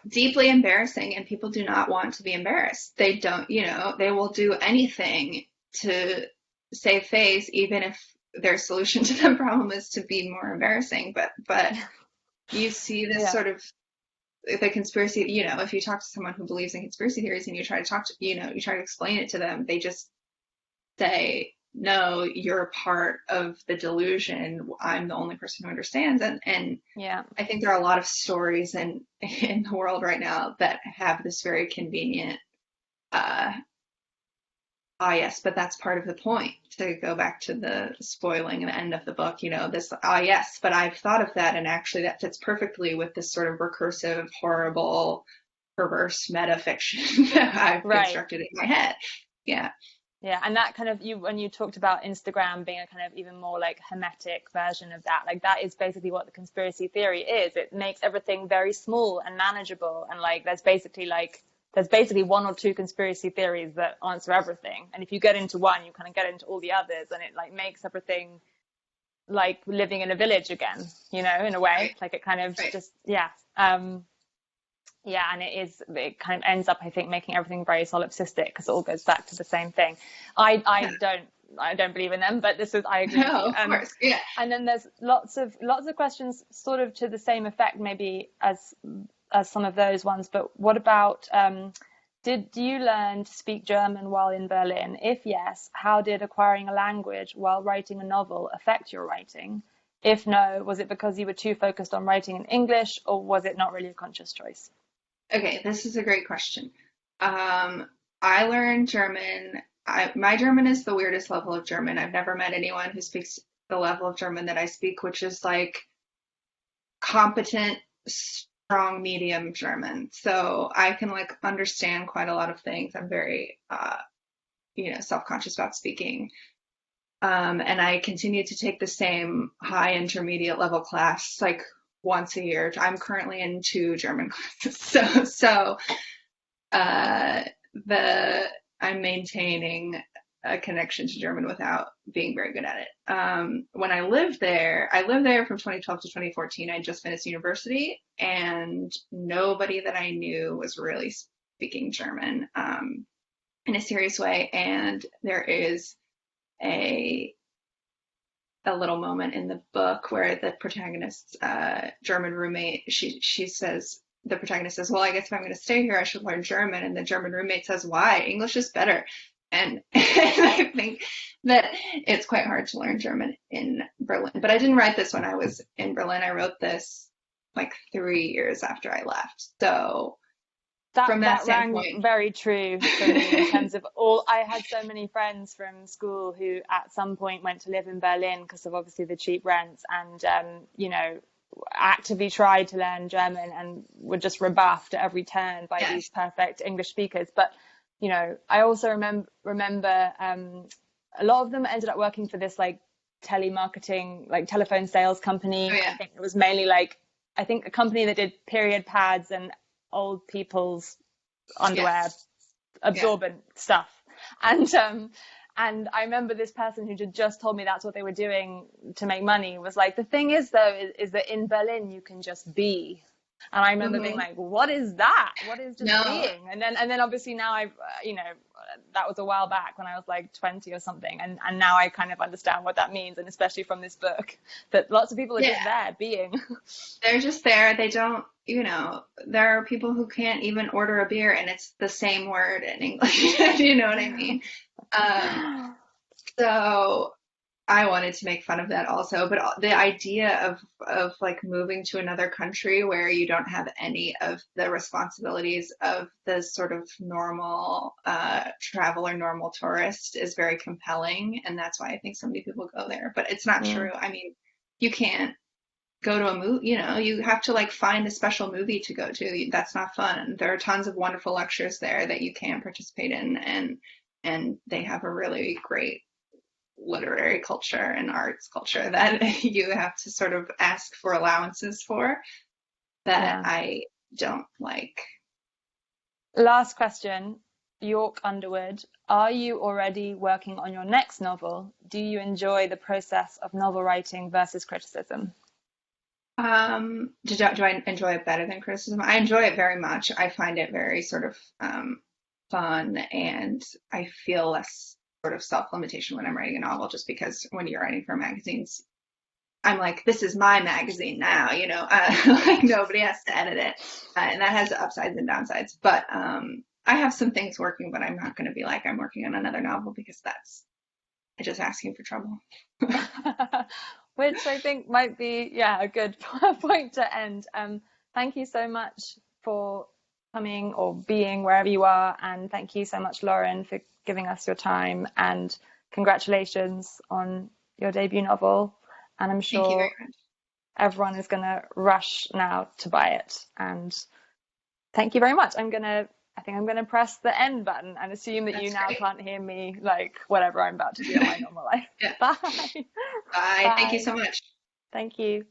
Deeply embarrassing, and people do not want to be embarrassed. They don't, they will do anything to save face, even if their solution to the problem is to be more embarrassing. But you see this sort of the conspiracy, if you talk to someone who believes in conspiracy theories and you try to explain it to them, they just say, no, you're a part of the delusion. I'm the only person who understands. And I think there are a lot of stories in the world right now that have this very convenient, yes, but that's part of the point, to go back to the spoiling the end of the book, this, yes, but I've thought of that, and actually that fits perfectly with this sort of recursive, horrible, perverse meta fiction that I've constructed in my head. Yeah. Yeah, and that kind of, when you talked about Instagram being a kind of even more like hermetic version of that, like that is basically what the conspiracy theory is. It makes everything very small and manageable, and like there's basically one or two conspiracy theories that answer everything, and if you get into one, you kind of get into all the others, and it like makes everything like living in a village again, in a way. Like it kind of just and it kind of ends up, I think, making everything very solipsistic, because it all goes back to the same thing. I don't believe in them, but I agree. No, of course, yeah. And then there's lots of questions sort of to the same effect, maybe as some of those ones. But what about, did you learn to speak German while in Berlin? If yes, how did acquiring a language while writing a novel affect your writing? If no, was it because you were too focused on writing in English, or was it not really a conscious choice? Okay, this is a great question. I learned German. My German is the weirdest level of German. I've never met anyone who speaks the level of German that I speak, which is like competent, strong, medium German. So I can like understand quite a lot of things. I'm very, self-conscious about speaking. And I continue to take the same high intermediate level class like once a year. I'm currently in 2 German classes. So I'm maintaining a connection to German without being very good at it. When I lived there from 2012 to 2014. I just finished university, and nobody that I knew was really speaking German in a serious way. And there is a little moment in the book where the protagonist's German roommate, she says, the protagonist says, well, I guess if I'm going to stay here, I should learn German. And the German roommate says, why? English is better. And I think that it's quite hard to learn German in Berlin. But I didn't write this when I was in Berlin. I wrote this like 3 years after I left. So from that rang standpoint, very true for me in terms of I had so many friends from school who at some point went to live in Berlin because of obviously the cheap rents and, actively tried to learn German and were just rebuffed at every turn by yes. these perfect English speakers. But, I also remember a lot of them ended up working for this like telemarketing, like telephone sales company. Oh, yeah. I think it was mainly I think a company that did period pads and old people's underwear, Yes. absorbent stuff. And I remember this person who just told me that's what they were doing to make money was like, the thing is though, is that in Berlin you can just be. And I remember being like, what is that? What is just being? And then obviously now I've, that was a while back when I was like 20 or something. And now I kind of understand what that means. And especially from this book, that lots of people are just there being. They're just there. They don't, there are people who can't even order a beer and it's the same word in English. You know what I mean? So I wanted to make fun of that also, but the idea of like moving to another country where you don't have any of the responsibilities of the sort of normal traveler, normal tourist is very compelling, and that's why I think so many people go there. But it's not true. I mean, you can't go to a movie, you have to like find a special movie to go to. That's not fun. There are tons of wonderful lectures there that you can participate in, and they have a really great literary culture and arts culture that you have to sort of ask for allowances for that I don't like. Last question, York Underwood. Are you already working on your next novel? Do you enjoy the process of novel writing versus criticism? Do I enjoy it better than criticism? I enjoy it very much. I find it very sort of fun, and I feel less sort of self-limitation when I'm writing a novel, just because when you're writing for magazines, I'm like, this is my magazine now, like nobody has to edit it, and that has upsides and downsides. But I have some things working, but I'm not going to be like I'm working on another novel, because that's just asking for trouble. Which I think might be, a good point to end. Thank you so much for coming or being wherever you are. And thank you so much, Lauren, for giving us your time. And congratulations on your debut novel. And I'm sure everyone is going to rush now to buy it. And thank you very much. I think I'm going to press the end button and assume that you now can't hear me, like whatever I'm about to do in my normal life. Bye. Bye. Thank you so much. Thank you.